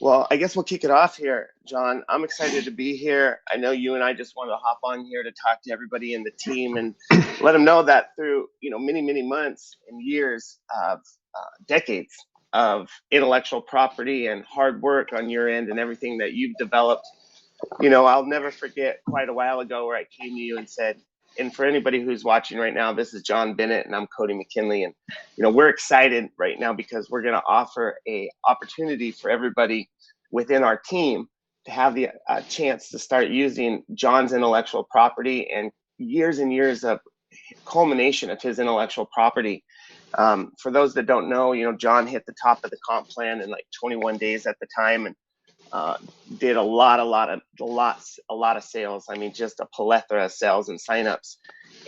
Well, I guess we'll kick it off here, John. I'm excited to be here. I know you and I just wanted to hop on here to talk to everybody in the team and let them know that through, many, many months and years of decades of intellectual property and hard work on your end and everything that you've developed. I'll never forget quite a while ago where I came to you and said, and for anybody who's watching right now, this is John Bennett and I'm Cody McKinley. And, we're excited right now because we're going to offer a opportunity for everybody within our team to have the chance to start using John's intellectual property and years of culmination of his intellectual property. For those that don't know, John hit the top of the comp plan in like 21 days at the time, and did a lot of sales. I mean, just a plethora of sales and signups,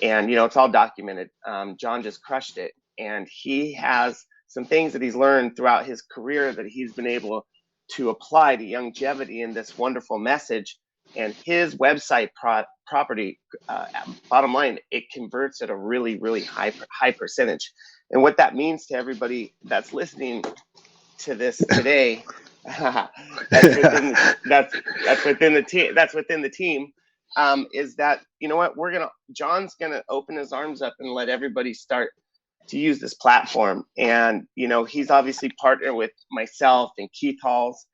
and it's all documented. John just crushed it, and he has some things that he's learned throughout his career that he's been able to apply to Youngevity in this wonderful message. And his website property, bottom line, it converts at a really high percentage. And what that means to everybody that's listening to this today, that's within the team, is that, what, John's gonna open his arms up and let everybody start to use this platform. And he's obviously partnered with myself and Keith Halls,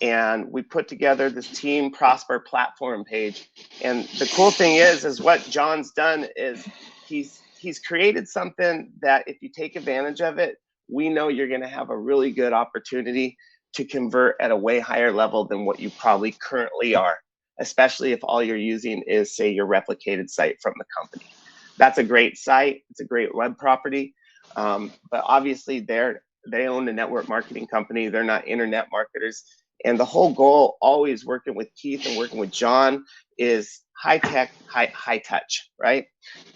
and we put together this Team Prosper platform page. And the cool thing is what John's done is he's created something that if you take advantage of it, we know you're going to have a really good opportunity to convert at a way higher level than what you probably currently are, especially if all you're using is, say, your replicated site from the company. That's a great site. It's a great web property. But obviously they own a network marketing company. They're not internet marketers. And the whole goal, always working with Keith and working with John, is high tech, high touch, right?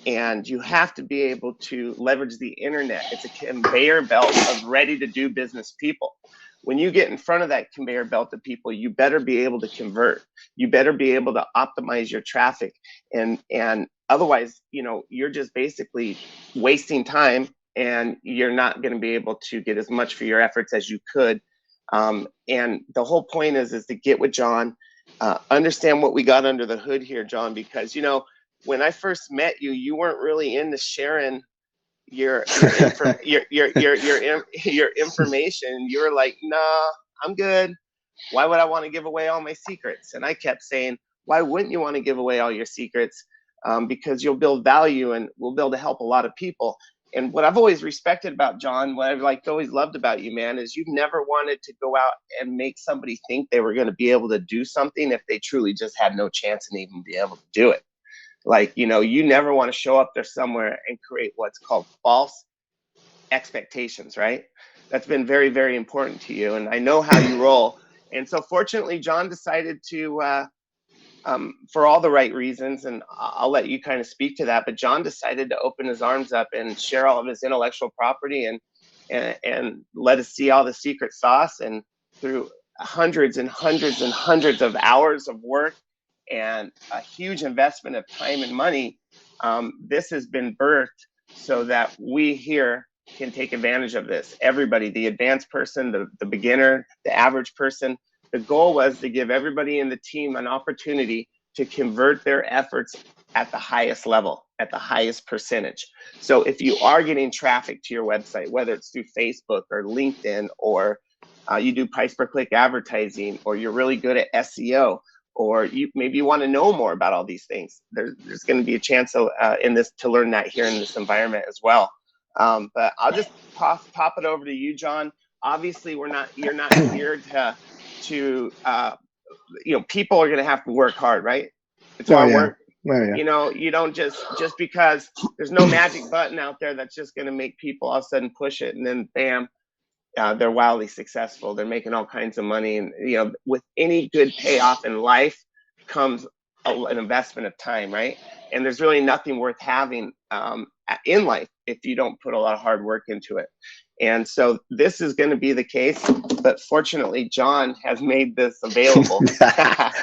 And you have to be able to leverage the internet. It's a conveyor belt of ready to do business people. When you get in front of that conveyor belt of people, you better be able to convert. You better be able to optimize your traffic. And otherwise, you're just basically wasting time, and you're not going to be able to get as much for your efforts as you could. And the whole point is to get with John, understand what we got under the hood here, John, because, when I first met you, you weren't really into sharing your information. You were like, nah, I'm good. Why would I want to give away all my secrets? And I kept saying, why wouldn't you want to give away all your secrets? Because you'll build value and we'll be able to help a lot of people. And what I've always respected about John, what I've always loved about you, man, is you've never wanted to go out and make somebody think they were going to be able to do something if they truly just had no chance in even be able to do it. Like, you never want to show up there somewhere and create what's called false expectations, right? That's been very, very important to you. And I know how you roll. And so fortunately, John decided to, for all the right reasons, and I'll let you kind of speak to that, but John decided to open his arms up and share all of his intellectual property and let us see all the secret sauce. And through hundreds and hundreds of hours of work and a huge investment of time and money, this has been birthed so that we here can take advantage of this. Everybody, the advanced person, the beginner, the average person. The goal was to give everybody in the team an opportunity to convert their efforts at the highest level, at the highest percentage. So if you are getting traffic to your website, whether it's through Facebook or LinkedIn, or you do price per click advertising, or you're really good at SEO, or maybe you want to know more about all these things, there's going to be a chance in this to learn that here in this environment as well. But I'll just pop it over to you, John. Obviously, you're not here to people are going to have to work hard, right? It's hard work. Oh, yeah. You don't just because there's no magic button out there that's just going to make people all of a sudden push it and then bam, they're wildly successful. They're making all kinds of money. And, with any good payoff in life comes an investment of time, right? And there's really nothing worth having in life if you don't put a lot of hard work into it. And so this is going to be the case, but fortunately, John has made this available. I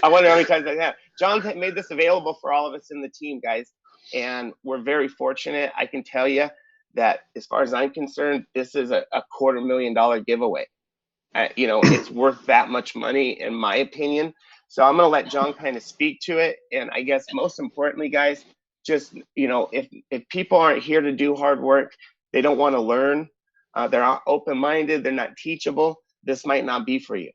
wonder how many times I have. John made this available for all of us in the team, guys, and we're very fortunate. I can tell you that as far as I'm concerned, this is a $250,000 giveaway. You know, it's worth that much money, in my opinion. So I'm going to let John kind of speak to it. And I guess most importantly, guys, just, you know, if people aren't here to do hard work, they don't want to learn, they're not open-minded, they're not teachable, this might not be for you.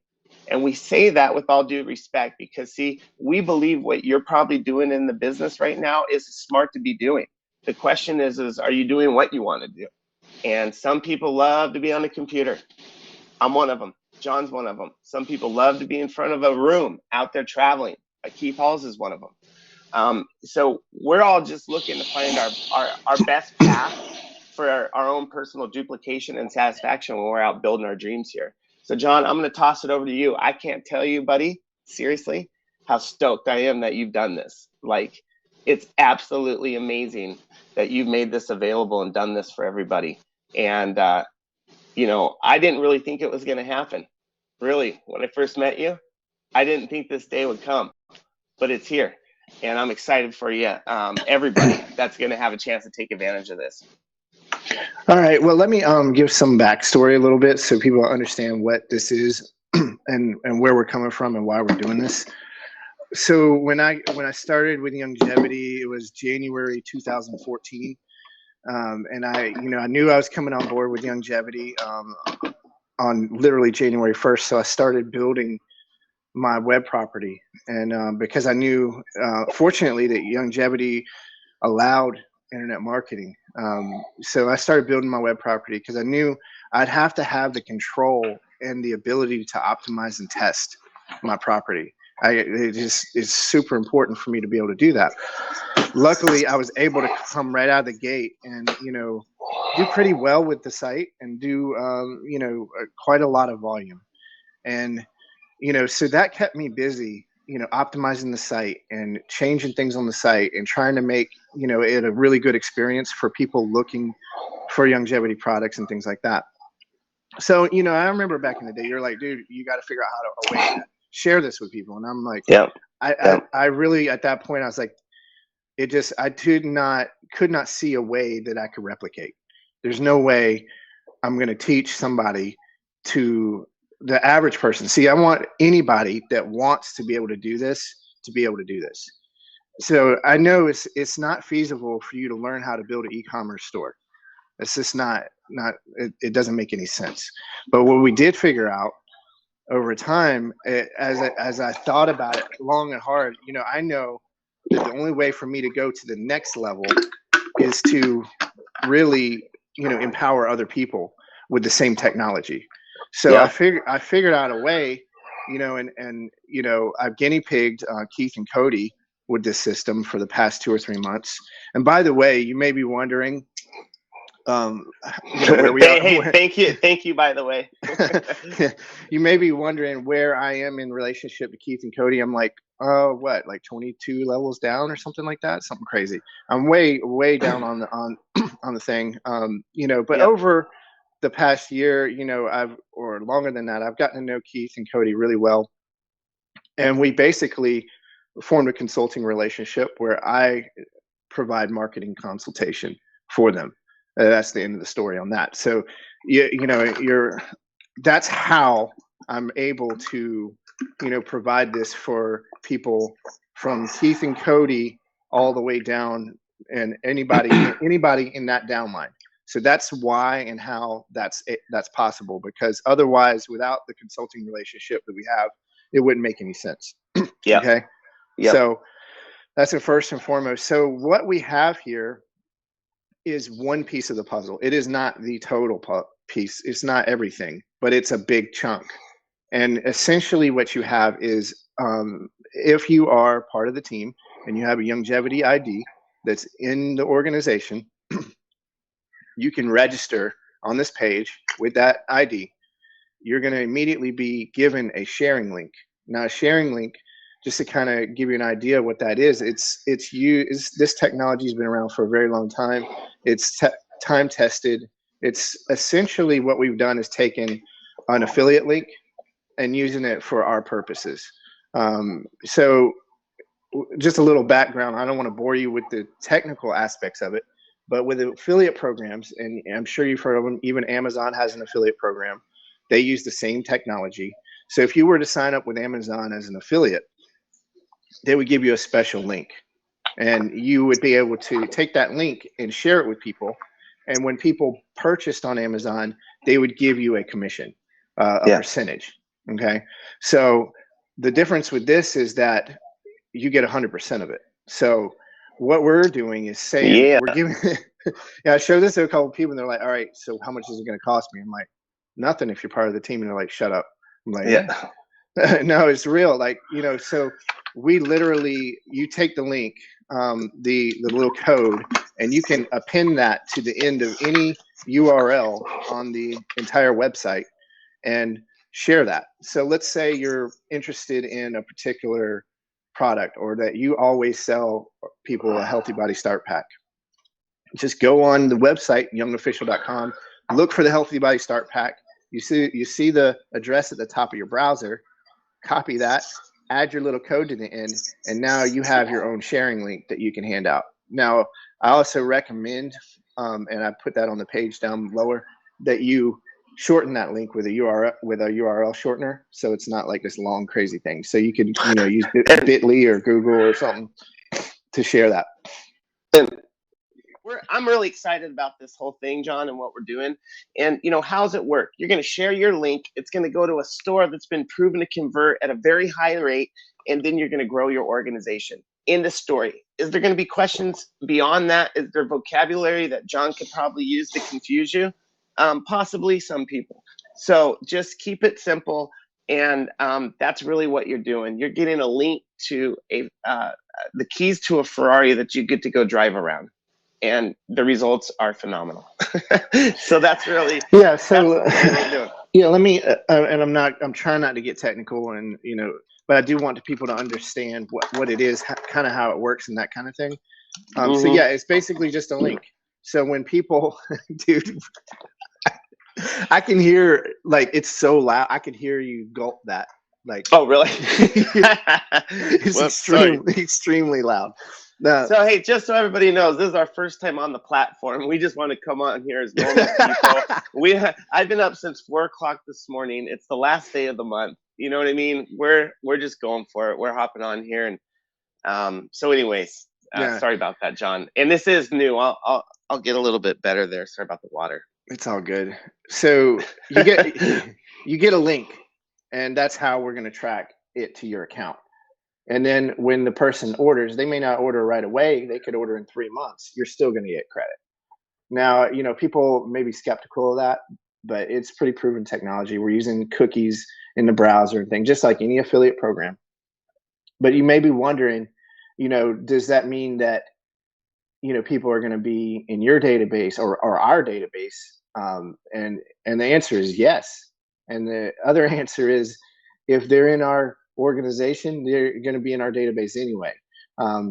And we say that with all due respect because, see, we believe what you're probably doing in the business right now is smart to be doing. The question is are you doing what you want to do? And some people love to be on the computer. I'm one of them. John's one of them. Some people love to be in front of a room out there traveling. Keith Halls is one of them. So we're all just looking to find our best path for our own personal duplication and satisfaction when we're out building our dreams here. So John, I'm going to toss it over to you. I can't tell you, buddy, seriously, how stoked I am that you've done this. Like, it's absolutely amazing that you've made this available and done this for everybody. And, you know, I didn't really think it was going to happen. Really, when I first met you, I didn't think this day would come, but it's here. And I'm excited for you, everybody that's going to have a chance to take advantage of this. All right. Well, let me give some backstory a little bit so people understand what this is and where we're coming from and why we're doing this. So when I started with Youngevity, it was January 2014. And I knew I was coming on board with Youngevity on literally January 1st. So I started building my web property. And because I knew, fortunately, that Youngevity allowed internet marketing. So I started building my web property because I knew I'd have to have the control and the ability to optimize and test my property. It's super important for me to be able to do that. Luckily, I was able to come right out of the gate and, do pretty well with the site and do, quite a lot of volume. And, so that kept me busy, optimizing the site and changing things on the site and trying to make, it a really good experience for people looking for Youngevity products and things like that. So, I remember back in the day, you're like, dude, you got to figure out how to a way to share this with people. And I'm like, I really, at that point, I was like, I could not see a way that I could replicate. There's no way I'm going to teach somebody to the average person. See, I want anybody that wants to be able to do this to be able to do this. So I know it's not feasible for you to learn how to build an e-commerce store. It's just not it doesn't make any sense. But what we did figure out over time, as I thought about it long and hard, I know that the only way for me to go to the next level is to really, empower other people with the same technology. So I figured out a way, and I've guinea pigged Keith and Cody with this system for the past 2 or 3 months. And by the way, you may be wondering, where we are. Hey, thank you. By the way, you may be wondering where I am in relationship to Keith and Cody. I'm like, like 22 levels down or something like that, something crazy. I'm way down on the thing, But over the past year, or longer than that, I've gotten to know Keith and Cody really well, and we basically formed a consulting relationship where I provide marketing consultation for them. That's the end of the story on that. So, that's how I'm able to, provide this for people from Keith and Cody all the way down, and anybody in that downline. So that's why and how that's possible, because otherwise, without the consulting relationship that we have, it wouldn't make any sense. Yeah. Okay. Yep. So that's the first and foremost. So what we have here is one piece of the puzzle. It is not the total piece. It's not everything, but it's a big chunk. And essentially what you have is, if you are part of the team and you have a Youngevity ID that's in the organization, you can register on this page with that ID. You're going to immediately be given a sharing link. Now, a sharing link, just to kind of give you an idea of what that is, this technology has been around for a very long time. It's time tested. It's essentially what we've done is taken an affiliate link and using it for our purposes. So just a little background. I don't want to bore you with the technical aspects of it, but with affiliate programs, and I'm sure you've heard of them, even Amazon has an affiliate program. They use the same technology. So if you were to sign up with Amazon as an affiliate, they would give you a special link, and you would be able to take that link and share it with people. And when people purchased on Amazon, they would give you a commission, a percentage. Okay. So the difference with this is that you get 100% of it. So what we're doing is saying we're giving, yeah, I showed this to a couple of people and they're like, all right, so how much is it going to cost me? I'm like, nothing if you're part of the team. And they're like, shut up. I'm like, no, it's real. Like, you know, so we literally, you take the link, the little code, and you can append that to the end of any URL on the entire website and share that. So let's say you're interested in a particular product, or that you always sell people a Healthy Body Start Pack. Just go on the website, YoungOfficial.com, look for the Healthy Body Start Pack. You see the address at the top of your browser, copy that, add your little code to the end, and now you have your own sharing link that you can hand out. Now, I also recommend, and I put that on the page down lower, that you shorten that link with a URL shortener, so it's not like this long crazy thing. So you can, you know, use Bitly or Google or something to share that. And I'm really excited about this whole thing, John, and what we're doing. And, you know, how's it work? You're going to share your link. It's going to go to a store that's been proven to convert at a very high rate, and then you're going to grow your organization. End of story. Is there going to be questions beyond that? Is there vocabulary that John could probably use to confuse you? Possibly some people. So just keep it simple, and that's really what you're doing. You're getting a link to the keys to a Ferrari that you get to go drive around, and the results are phenomenal. So that's really So that's what we're doing. Yeah, let me and I'm trying not to get technical, and you know, but I do want people to understand what it is, kind of how it works, and that kind of thing. So yeah, it's basically just a link. So when people, dude, I can hear, like, it's so loud. I could hear you gulp that. Like, oh, really? It's extremely loud. So, hey, just so everybody knows, this is our first time on the platform. We just want to come on here as normal people. I've been up since 4 o'clock this morning. It's the last day of the month. You know what I mean? We're just going for it. We're hopping on here, and so, anyways, sorry about that, John. And this is new. I'll get a little bit better there. Sorry about the water. It's all good. So you get a link, and that's how we're going to track it to your account. And then when the person orders, they may not order right away. They could order in 3 months. You're still going to get credit. Now, you know, people may be skeptical of that, but it's pretty proven technology. We're using cookies in the browser and things, just like any affiliate program. But you may be wondering, you know, does that mean that, you know, people are going to be in your database or our database? And the answer is yes. And the other answer is, if they're in our organization, they're going to be in our database anyway.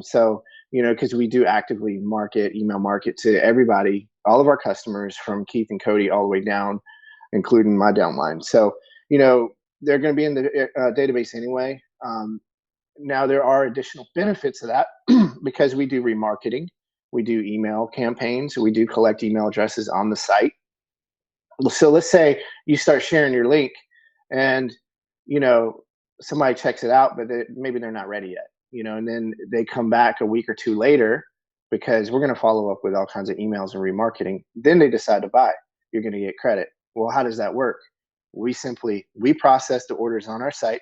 So, you know, because we do actively email market to everybody, all of our customers, from Keith and Cody all the way down, including my downline. So, you know, they're going to be in the database anyway. Now, there are additional benefits of that because we do remarketing. We do email campaigns. We do collect email addresses on the site. So let's say you start sharing your link, and, you know, somebody checks it out, but maybe they're not ready yet, you know, and then they come back a week or two later, because we're going to follow up with all kinds of emails and remarketing. Then they decide to buy. You're going to get credit. Well, how does that work? We process the orders on our site,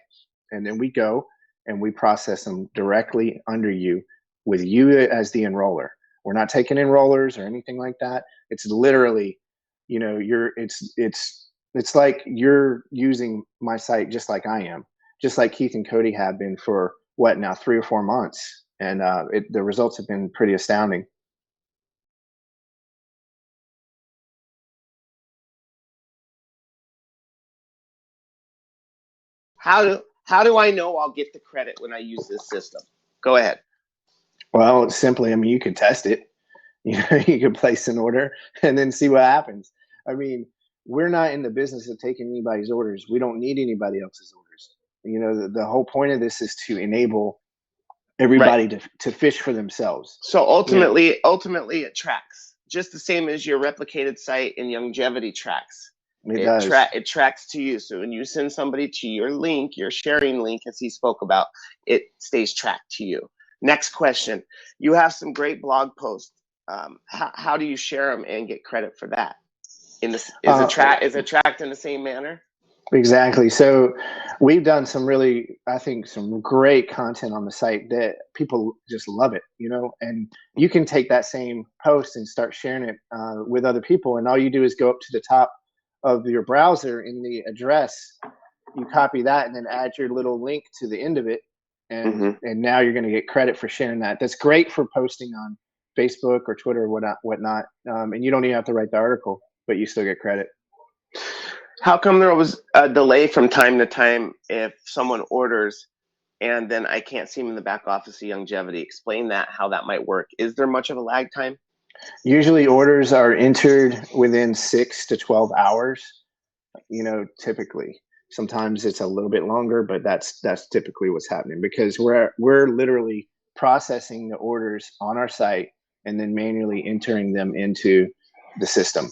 and then we go and we process them directly under you, with you as the enroller. We're not taking enrollers or anything like that. It's literally, you know, it's like you're using my site just like I am, just like Keith and Cody have been for what now, 3 or 4 months. And the results have been pretty astounding. How do I know I'll get the credit when I use this system? Go ahead. Well, simply, I mean, you can test it. You know, you can place an order and then see what happens. I mean, we're not in the business of taking anybody's orders. We don't need anybody else's orders. You know, the whole point of this is to enable everybody to fish for themselves. So ultimately it tracks just the same as your replicated site in Youngevity tracks. It does. It tracks to you. So when you send somebody to your link, your sharing link, as he spoke about, it stays tracked to you. Next question. You have some great blog posts. How do you share them and get credit for that? Is it tracked in the same manner? Exactly. So we've done some really, I think, some great content on the site that people just love it, and you can take that same post and start sharing it with other people. And all you do is go up to the top of your browser in the address, you copy that and then add your little link to the end of it. And now you're going to get credit for sharing that. That's great for posting on Facebook or Twitter or whatnot. And you don't even have to write the article, but you still get credit. How come there was a delay from time to time if someone orders and then I can't see them in the back office of Youngevity? Explain that, how that might work. Is there much of a lag time? Usually orders are entered within 6 to 12 hours, typically. Sometimes it's a little bit longer, but that's typically what's happening, because we're literally processing the orders on our site and then manually entering them into the system.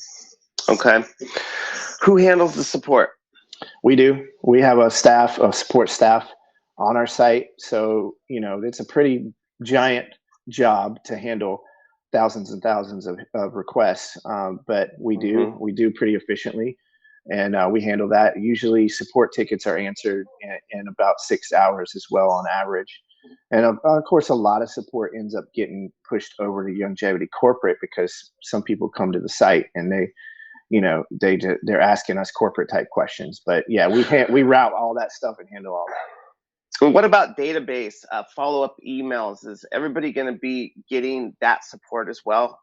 Okay. Who handles the support? We do. We have a support staff on our site. So, it's a pretty giant job to handle thousands and thousands of requests. But we do pretty efficiently. And we handle that. Usually support tickets are answered in about 6 hours as well on average. And of course, a lot of support ends up getting pushed over to Youngevity corporate, because some people come to the site and they're asking us corporate type questions. But yeah, we route all that stuff and handle all that. What about database follow-up emails? Is everybody going to be getting that support as well?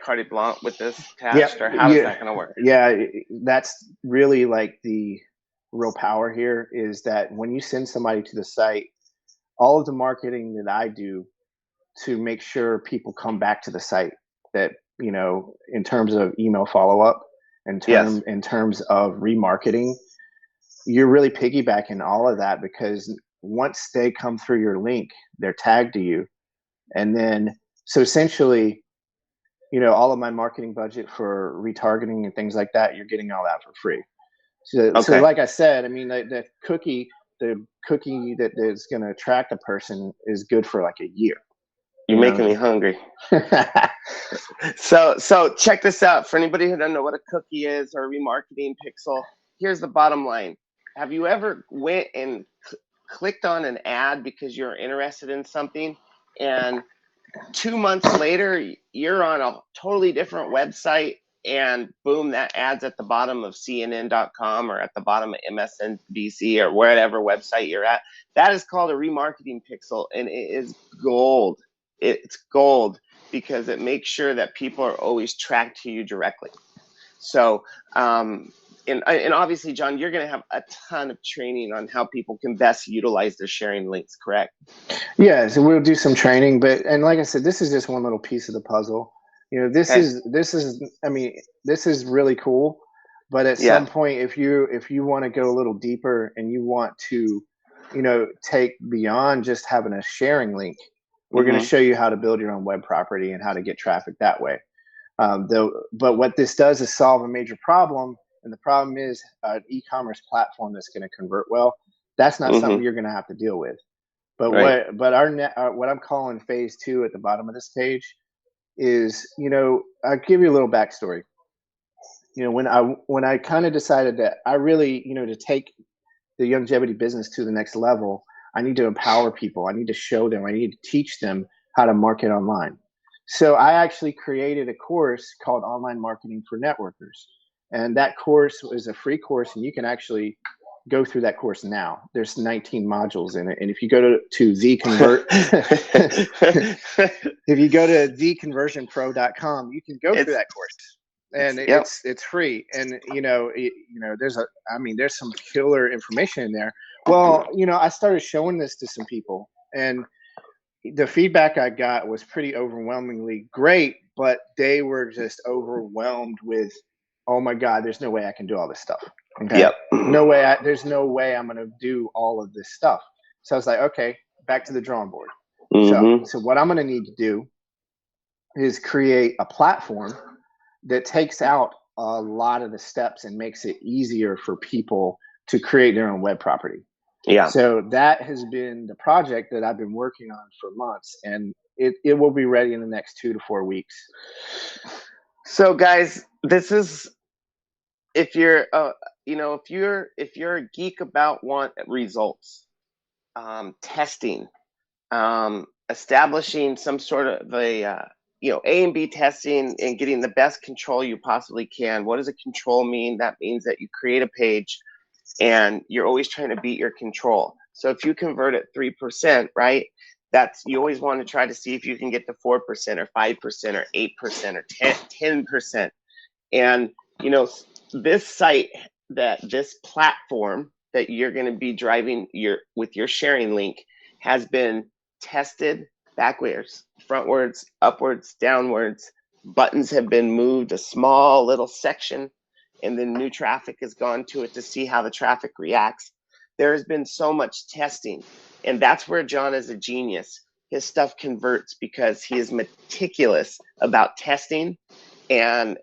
Carte blanche with this attached, or how is that going to work? Yeah, that's really like the real power here, is that when you send somebody to the site, all of the marketing that I do to make sure people come back to the site, that in terms of email follow-up, in terms of remarketing, you're really piggybacking all of that, because once they come through your link, they're tagged to you. And then, so essentially, all of my marketing budget for retargeting and things like that, you're getting all that for free. So like I said, I mean, the cookie that is going to attract a person is good for like a year. You're making me hungry. So check this out. For anybody who doesn't know what a cookie is or a remarketing pixel, here's the bottom line. Have you ever went and clicked on an ad because you're interested in something, and 2 months later you're on a totally different website, and boom, that ad's at the bottom of CNN.com or at the bottom of MSNBC or wherever website you're at? That is called a remarketing pixel, and it is gold. It's gold, because it makes sure that people are always tracked to you directly. So, and obviously, John, you're going to have a ton of training on how people can best utilize their sharing links, correct? Yeah, so we'll do some training, and like I said, this is just one little piece of the puzzle. This is really cool, but at some point, if you want to go a little deeper and you want to, take beyond just having a sharing link, we're going to show you how to build your own web property and how to get traffic that way. But what this does is solve a major problem, and the problem is an e-commerce platform that's going to convert well. That's not something you're going to have to deal with. But what I'm calling phase 2 at the bottom of this page is, I'll give you a little backstory. When I kind of decided that I really, to take the Youngevity business to the next level, I need to empower people. I need to show them. I need to teach them how to market online. So I actually created a course called Online Marketing for Networkers. And that course is a free course, and you can actually go through that course now. There's 19 modules in it. And if you go to theconversionpro.com, you can go through that course. And it's free. And there's some killer information in there. Well, I started showing this to some people, and the feedback I got was pretty overwhelmingly great, but they were just overwhelmed with, oh my God, there's no way I can do all this stuff. Okay. Yep. There's no way I'm going to do all of this stuff. So I was like, okay, back to the drawing board. So what I'm going to need to do is create a platform that takes out a lot of the steps and makes it easier for people to create their own web property. Yeah. So that has been the project that I've been working on for months, and it will be ready in the next 2 to 4 weeks. So guys, this is, if you're if you're a geek about want results, testing, establishing some sort of a A and B testing and getting the best control you possibly can. What does a control mean? That means that you create a page and you're always trying to beat your control. So if you convert at 3%, right, you always want to try to see if you can get to 4% or 5% or 8% or 10%. And this site, this platform that you're going to be driving with your sharing link has been tested backwards, frontwards, upwards, downwards. Buttons have been moved a small little section, and then new traffic has gone to it to see how the traffic reacts. There has been so much testing, and that's where John is a genius. His stuff converts because he is meticulous about testing and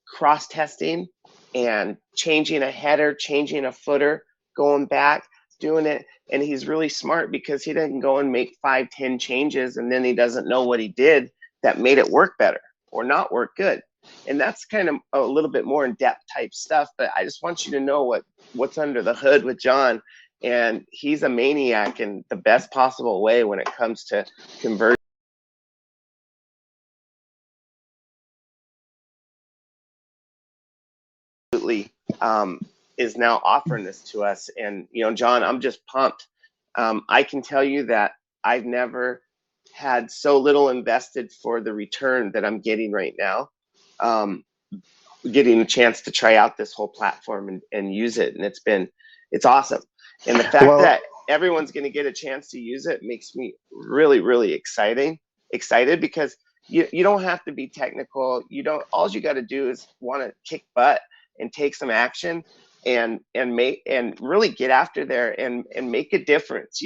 cross testing and changing a header, changing a footer, going back, doing it. And he's really smart because he doesn't go and make 5-10 changes and then he doesn't know what he did that made it work better or not work good. And that's kind of a little bit more in-depth type stuff, but I just want you to know what's under the hood with John. And he's a maniac in the best possible way when it comes to conversion. Is now offering this to us. And, John, I'm just pumped. I can tell you that I've never had so little invested for the return that I'm getting right now. Getting a chance to try out this whole platform and use it. And it's awesome. And the fact that everyone's going to get a chance to use it makes me really, really excited because you don't have to be technical. All you got to do is want to kick butt and take some action and really get after there and make a difference.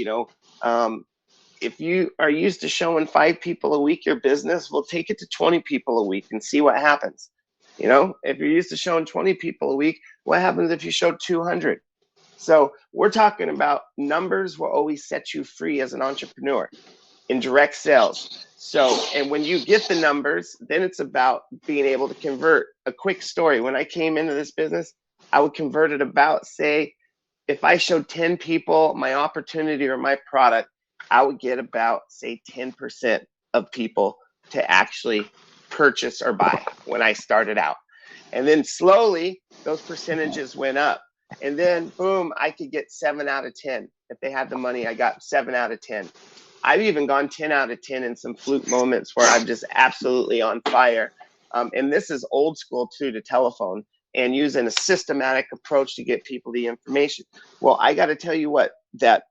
If you are used to showing 5 people a week your business, we'll take it to 20 people a week and see what happens. If you're used to showing 20 people a week, what happens if you show 200? So we're talking about numbers will always set you free as an entrepreneur in direct sales. So, and when you get the numbers, then it's about being able to convert. A quick story. When I came into this business, I would convert at about, say, if I showed 10 people my opportunity or my product, I would get about, say, 10% of people to actually purchase or buy when I started out. And then slowly those percentages went up. And then boom, I could get 7 out of 10. If they had the money, I got 7 out of 10. I've even gone 10 out of 10 in some fluke moments where I'm just absolutely on fire. And this is old school too, to telephone and using a systematic approach to get people the information. Well, I got to tell you what, that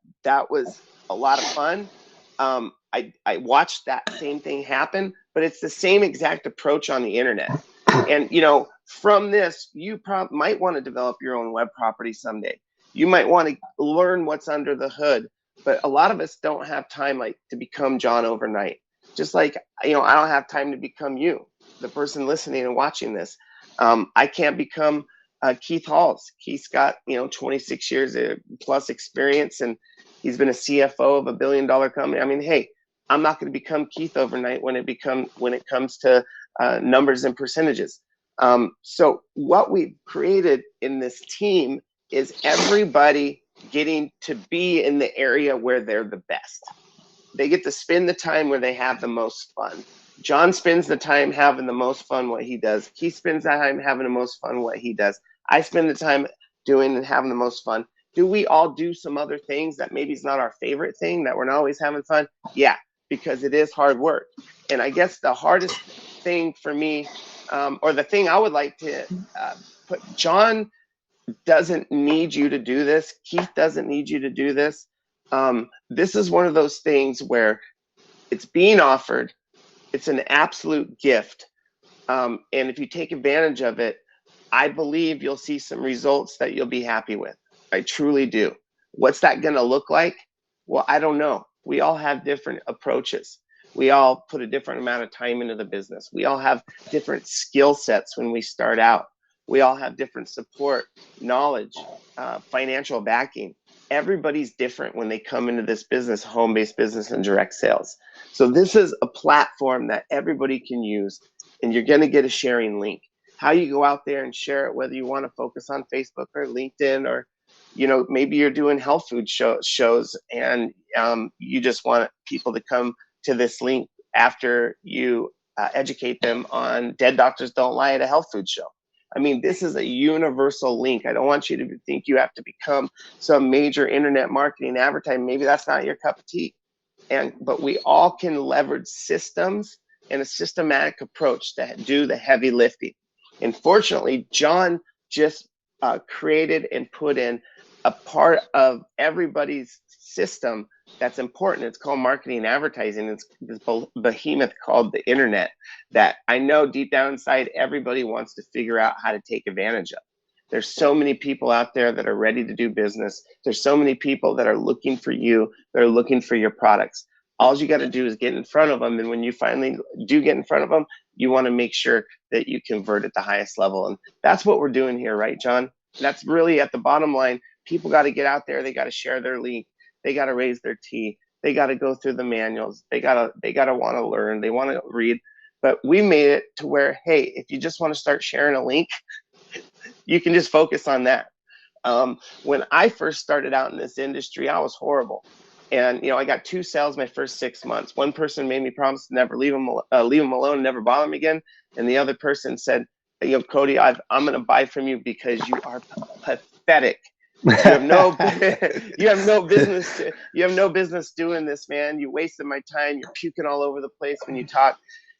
was a lot of fun. I watched that same thing happen, but it's the same exact approach on the internet. And, from this, you might want to develop your own web property someday. You might want to learn what's under the hood, but a lot of us don't have time to become John overnight. Just like, I don't have time to become you, the person listening and watching this. I can't become Keith Halls. Keith's got, 26 years plus experience, and he's been a CFO of $1 billion company. I mean, hey, I'm not going to become Keith overnight when it comes to numbers and percentages. So what we've created in this team is everybody getting to be in the area where they're the best. They get to spend the time where they have the most fun. John spends the time having the most fun what he does. Keith spends the time having the most fun what he does. I spend the time doing and having the most fun. Do we all do some other things that maybe is not our favorite thing, that we're not always having fun? Yeah, because it is hard work. And I guess the hardest thing for me, or the thing I would like to put, John doesn't need you to do this. Keith doesn't need you to do this. This is one of those things where it's being offered. It's an absolute gift. And if you take advantage of it, I believe you'll see some results that you'll be happy with. I truly do. What's that going to look like? Well, I don't know. We all have different approaches. We all put a different amount of time into the business. We all have different skill sets when we start out. We all have different support, knowledge, financial backing. Everybody's different when they come into this business, home-based business and direct sales. So this is a platform that everybody can use, and you're going to get a sharing link. How you go out there and share it, whether you want to focus on Facebook or LinkedIn, or maybe you're doing health food shows and you just want people to come to this link after you educate them on Dead Doctors Don't Lie at a health food show. I mean, this is a universal link. I don't want you to think you have to become some major internet marketing advertising. Maybe that's not your cup of tea. But we all can leverage systems and a systematic approach to do the heavy lifting. And fortunately, John just created and put in a part of everybody's system that's important. It's called marketing and advertising. It's this behemoth called the internet that I know deep down inside everybody wants to figure out how to take advantage of. There's so many people out there that are ready to do business. There's so many people that are looking for you. They're looking for your products. All you got to do is get in front of them. And when you finally do get in front of them, you want to make sure that you convert at the highest level. And that's what we're doing here, right, John? That's really at the bottom line. People got to get out there. They got to share their link. They got to raise their tea. They got to go through the manuals. They got to want to learn. They want to read. But we made it to where, hey, if you just want to start sharing a link, you can just focus on that. When I first started out in this industry, I was horrible. And, I got 2 sales my first 6 months. One person made me promise to never leave them alone, never bother them again. And the other person said, Cody, I'm going to buy from you because you are pathetic. You have no, you have no business doing this, man. You wasted my time. You're puking all over the place when you talk.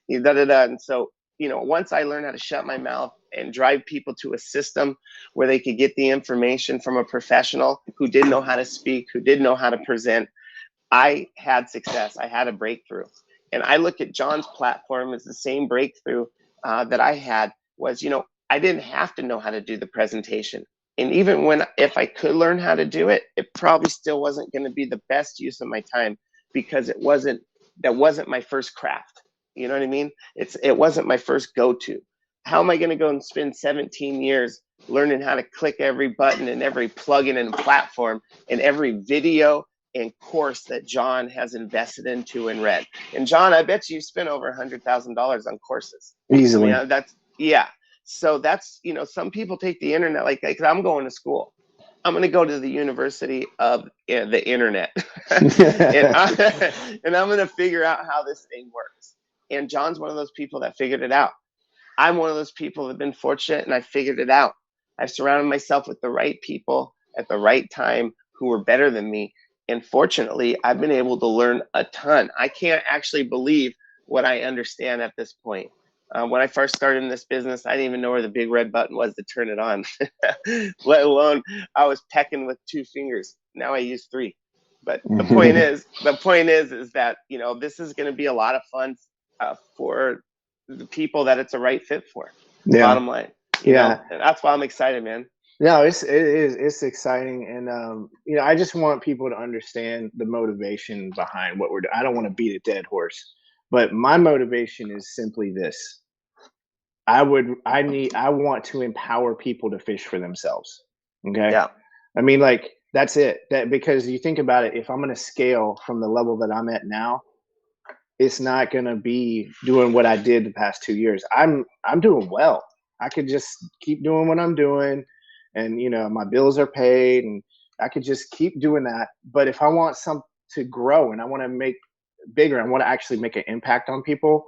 And so, once I learned how to shut my mouth and drive people to a system where they could get the information from a professional who didn't know how to speak, who didn't know how to present, I had success. I had a breakthrough. And I look at John's platform as the same breakthrough that I had was, I didn't have to know how to do the presentation. And even if I could learn how to do it, it probably still wasn't going to be the best use of my time because that wasn't my first craft. You know what I mean? It wasn't my first go-to. How am I going to go and spend 17 years learning how to click every button and every plugin and platform and every video and course that John has invested into and read? And John, I bet you spent over $100,000 on courses. Easily. I mean, yeah. So that's, some people take the internet like I'm going to school. I'm going to go to the University of the Internet. and I'm going to figure out how this thing works. And John's one of those people that figured it out. I'm one of those people that have been fortunate and I figured it out. I've surrounded myself with the right people at the right time who were better than me. And fortunately, I've been able to learn a ton. I can't actually believe what I understand at this point. When I first started in this business, I didn't even know where the big red button was to turn it on, let alone I was pecking with 2 fingers. Now I use 3. But the point is that, this is going to be a lot of fun for the people that it's a right fit for. Yeah. Bottom line. You know, and that's why I'm excited, man. No, it's exciting, and I just want people to understand the motivation behind what we're doing. I don't want to beat a dead horse, but my motivation is simply this: I want to empower people to fish for themselves. Okay. Yeah. I mean, like, that's it. Because you think about it, if I'm going to scale from the level that I'm at now, it's not going to be doing what I did the past 2 years. I'm doing well. I could just keep doing what I'm doing, and my bills are paid, and I could just keep doing that. But if I want to grow and I want to make bigger, I want to actually make an impact on people,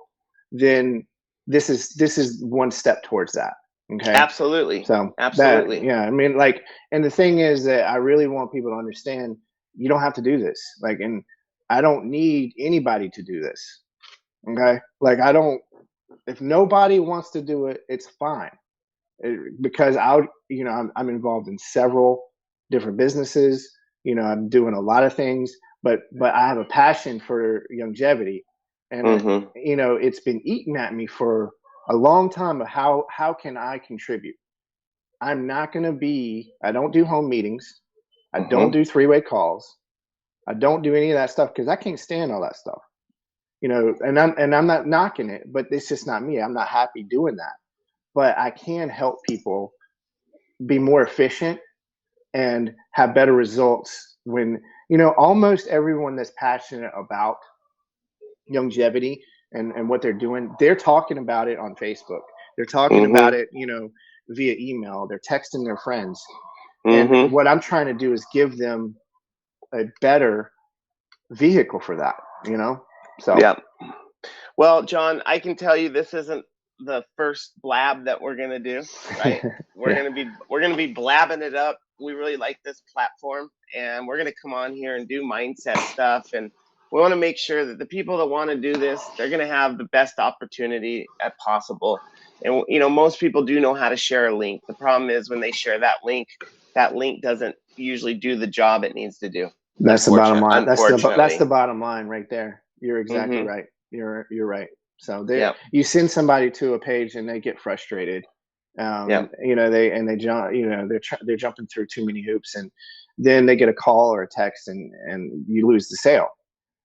then this is one step towards that. Okay. Absolutely. So absolutely. I mean, like, and the thing is that I really want people to understand you don't have to do this. Like, and I don't need anybody to do this. Okay. Like, if nobody wants to do it, it's fine. Because I'm involved in several different businesses. I'm doing a lot of things, but I have a passion for Youngevity, and it's been eating at me for a long time. Of how can I contribute? I'm not going to be. I don't do home meetings. I don't do 3-way calls. I don't do any of that stuff because I can't stand all that stuff. And I'm not knocking it, but it's just not me. I'm not happy doing that. but I can help people be more efficient and have better results when, almost everyone that's passionate about longevity and what they're doing, they're talking about it on Facebook. They're talking about it, via email. They're texting their friends. And what I'm trying to do is give them a better vehicle for that, So yeah. Well, John, I can tell you this isn't the first blab that we're gonna do, right? We're Yeah. gonna be blabbing it up. We really like this platform, and we're gonna come on here and do mindset stuff. And we want to make sure that the people that want to do this, they're gonna have the best opportunity at possible. And most people do know how to share a link. The problem is when they share that link doesn't usually do the job it needs to do. That's the bottom line. That's Unfortunately. the bottom line right there. You're exactly right. You're right. So you send somebody to a page and they get frustrated. They jump. They're jumping through too many hoops, and then they get a call or a text, and you lose the sale.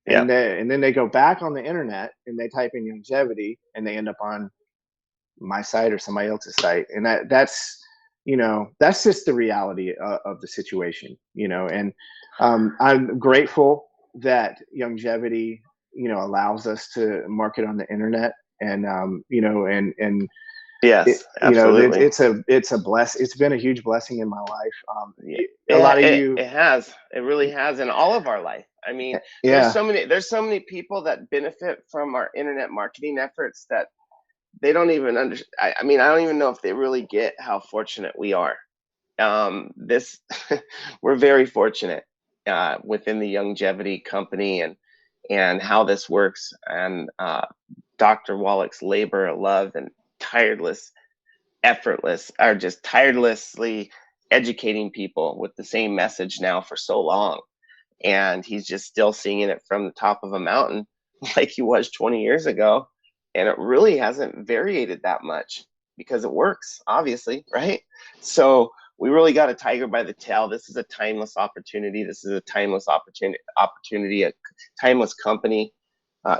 And then they go back on the internet and they type in Youngevity and they end up on my site or somebody else's site, and that's just the reality of the situation. And I'm grateful that Youngevity allows us to market on the internet, and yes, absolutely. It's been a huge blessing in my life. It has. It really has in all of our life. I mean, there's so many people that benefit from our internet marketing efforts that they don't even understand. I mean, I don't even know if they really get how fortunate we are. We're very fortunate within the Youngevity company and how this works, and Dr. Wallach's labor, love, and tirelessly educating people with the same message now for so long. And he's just still singing it from the top of a mountain like he was 20 years ago. And it really hasn't variated that much because it works, obviously, right? So we really got a tiger by the tail. This is a timeless opportunity. This is a timeless opportunity, a timeless company.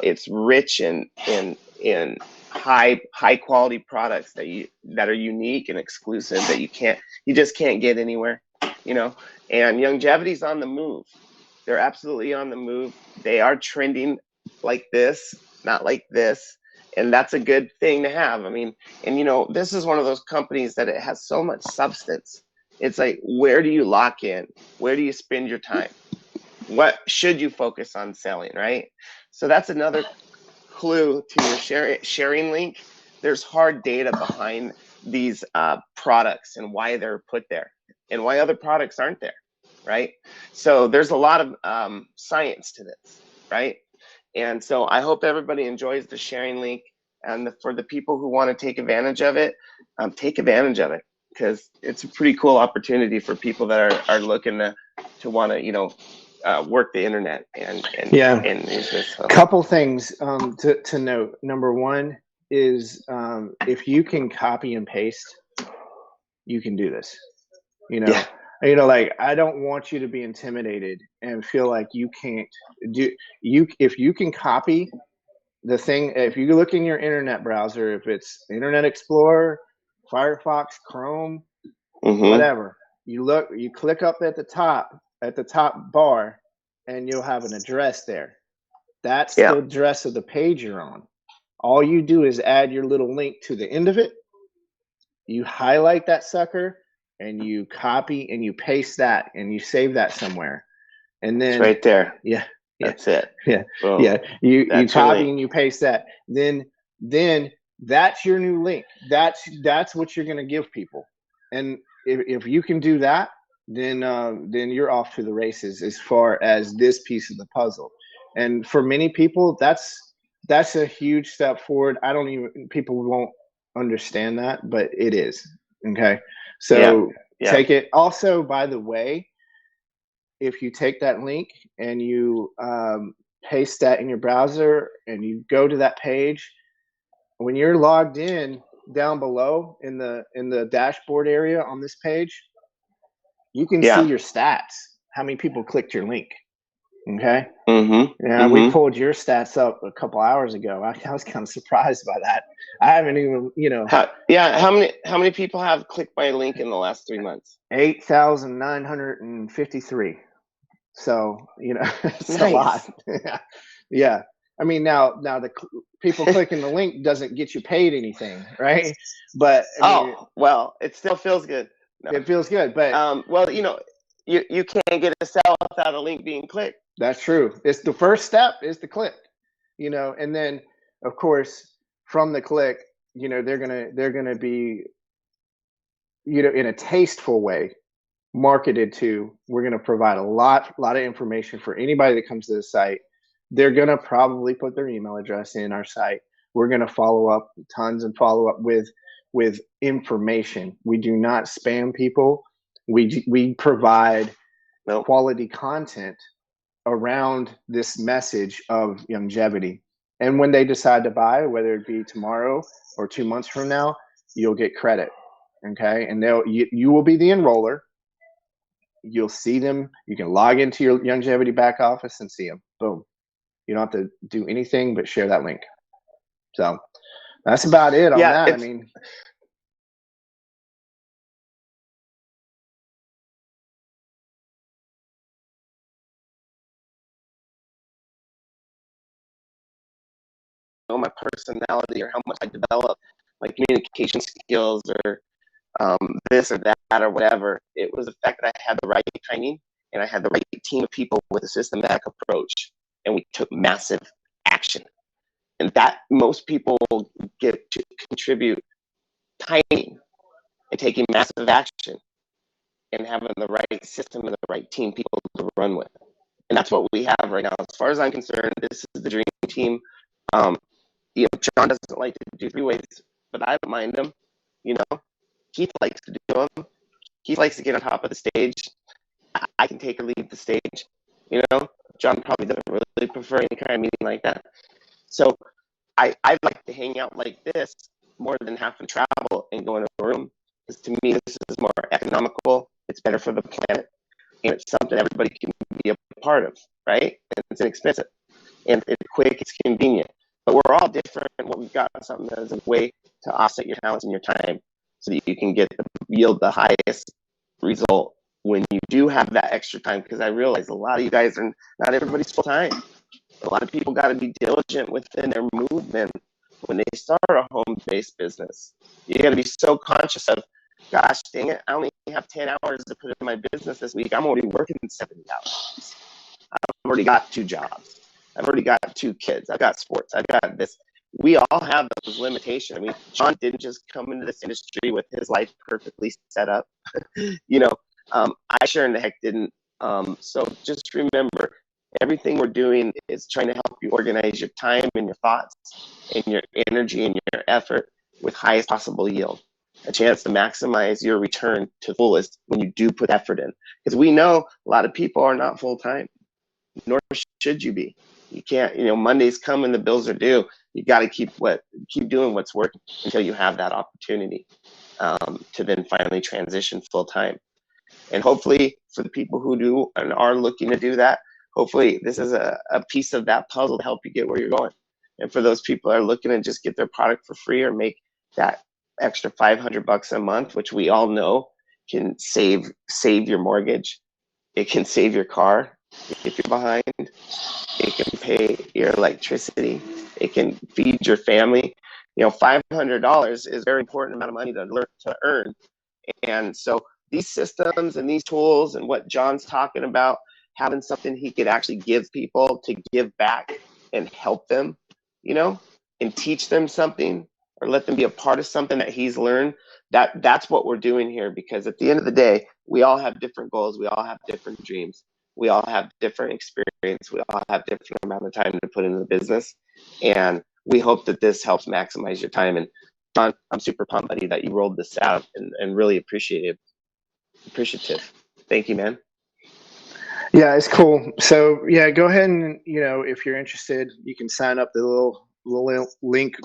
It's rich in high quality products that are unique and exclusive that you just can't get anywhere, And Youngevity's on the move. They're absolutely on the move. They are trending like this, not like this. And that's a good thing to have. I mean, and this is one of those companies that it has so much substance. It's like, where do you lock in? Where do you spend your time? What should you focus on selling, right? So that's another clue to your sharing link. There's hard data behind these products and why they're put there and why other products aren't there, right? So there's a lot of science to this, right? And so I hope everybody enjoys the sharing link. And for the people who want to take advantage of it, take advantage of it, because it's a pretty cool opportunity for people that are looking to want to work the internet and use this. So. Couple things to note. Number one is if you can copy and paste, you can do this. Like, I don't want you to be intimidated and feel like you can't do. If you can copy the thing, if you look in your internet browser, if it's Internet Explorer, Firefox, Chrome, whatever, you click up at the top bar, and you'll have an address there. That's the address of the page you're on. All you do is add your little link to the end of it. You highlight that sucker and you copy and you paste that and you save that somewhere. And then it's right there. Yeah. That's it. Yeah. Boom. Yeah. You copy and you paste that. Then that's your new link. That's what you're going to give people. And if you can do that, then you're off to the races as far as this piece of the puzzle. And for many people, that's a huge step forward. People won't understand that, but it is. Okay. So take it. Also, by the way, if you take that link and you paste that in your browser and you go to that page, when you're logged in down below in the dashboard area on this page, you can see your stats, how many people clicked your link. Okay. Mm-hmm. Yeah, we Mm-hmm. pulled your stats up a couple hours ago. I was kind of surprised by that. I haven't even, Yeah. How many people have clicked my link in the last 3 months? 8,953. So, it's a lot. Nice. Yeah. I mean, now the people clicking the link doesn't get you paid anything, right? But I mean, Oh, well, it still feels good. No. it feels good. But Well, you can't get a sale without a link being clicked. that's true. It's the first step is the click, and then of course from the click, they're gonna be, in a tasteful way marketed to. We're going to provide a lot of information for anybody that comes to the site. They're going to probably put their email address in our site. We're going to follow up tons and follow up with information. We do not spam people. We provide Nope. quality content around this message of longevity. And when they decide to buy, whether it be tomorrow or 2 months from now, you'll get credit. Okay. And you will be the enroller. You'll see them. You can log into your Youngevity back office and see them. Boom. You don't have to do anything but share that link. So that's about it on Yeah, that. I mean, my personality or how much I develop my communication skills or this or that or whatever. It was the fact that I had the right timing and I had the right team of people with a systematic approach, and we took massive action. And that most people get to contribute timing and taking massive action and having the right system and the right team people to run with. And that's what we have right now. As far as I'm concerned, this is the dream team. Um, John doesn't like to do three ways, but I don't mind him. Keith likes to do them. Keith likes to get on top of the stage. I can take or leave the stage. John probably doesn't really prefer any kind of meeting like that. So I like to hang out like this more than have to travel and go in a room. Because to me, this is more economical. It's better for the planet. And it's something everybody can be a part of, right? And it's inexpensive. And it's quick, it's convenient. But we're all different. What we've got is something that is a way to offset your talents and your time so that you can yield the highest result when you do have that extra time. Because I realize a lot of you guys are not everybody's full time. A lot of people got to be diligent within their movement when they start a home-based business. You got to be so conscious of, gosh, dang it, I only have 10 hours to put in my business this week. I'm already working 70 hours. I've already got 2 jobs. I've already got 2 kids. I've got sports. I've got this. We all have those limitations. I mean, John didn't just come into this industry with his life perfectly set up. I sure in the heck didn't. So just remember, everything we're doing is trying to help you organize your time and your thoughts and your energy and your effort with highest possible yield. A chance to maximize your return to fullest when you do put effort in. Because we know a lot of people are not full time, nor should you be. You can't, Mondays come and the bills are due. You got to keep doing what's working until you have that opportunity to then finally transition full time. And hopefully for the people who do and are looking to do that, hopefully this is a piece of that puzzle to help you get where you're going. And for those people that are looking to just get their product for free or make that extra $500 a month, which we all know can save your mortgage, it can save your car if you're behind, it can pay your electricity, it can feed your family. $500 is a very important amount of money to earn. And so these systems and these tools and what John's talking about, having something he could actually give people to give back and help them, and teach them something or let them be a part of something that he's learned, that's what we're doing here. Because at the end of the day, we all have different goals. We all have different dreams. We all have different experience. We all have different amount of time to put into the business. And we hope that this helps maximize your time. And John, I'm super pumped, buddy, that you rolled this out and really appreciative. Thank you, man. yeah, it's cool. So yeah, go ahead and, if you're interested, you can sign up the little link,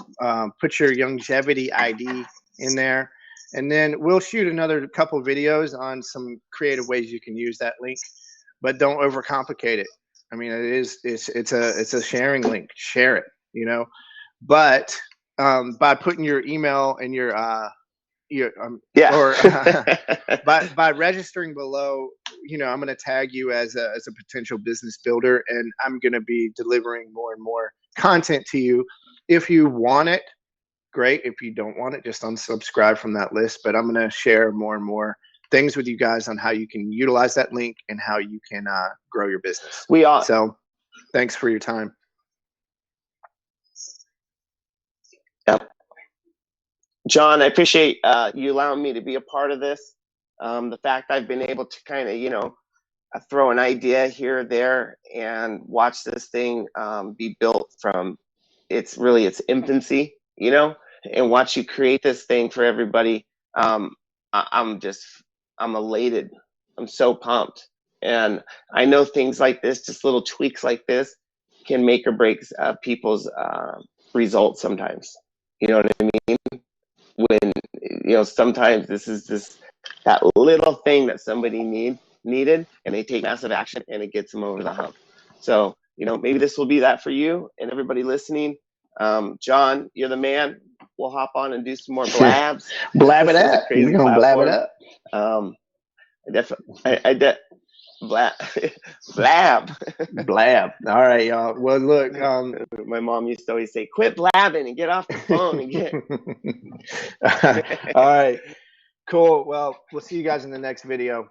put your Youngevity ID in there, and then we'll shoot another couple of videos on some creative ways you can use that link, but don't overcomplicate it. I mean, it's a sharing link. Share it, you know. But by putting your email and your Yeah. or by registering below, you know, I'm going to tag you as a potential business builder, and I'm going to be delivering more and more content to you. If you want it, great. If you don't want it, just unsubscribe from that list. But I'm going to share more and more things with you guys on how you can utilize that link and how you can grow your business. So thanks for your time. Yep. John, I appreciate you allowing me to be a part of this. The fact I've been able to kind of, you know, throw an idea here or there and watch this thing be built from its infancy, you know, and watch you create this thing for everybody. I'm elated. I'm so pumped. And I know things like this, just little tweaks like this, can make or break people's results sometimes. You know what I mean? When, you know, sometimes this is just that little thing that somebody needed, and they take massive action and it gets them over the hump. So, you know, maybe this will be that for you and everybody listening. John, you're the man. We'll hop on and do some more blabs. Blab it up. You're gonna blab it up. Blab. Blab. All right, y'all. Well, look. My mom used to always say, "Quit blabbing and get off the phone and get." All right. Cool. Well, we'll see you guys in the next video.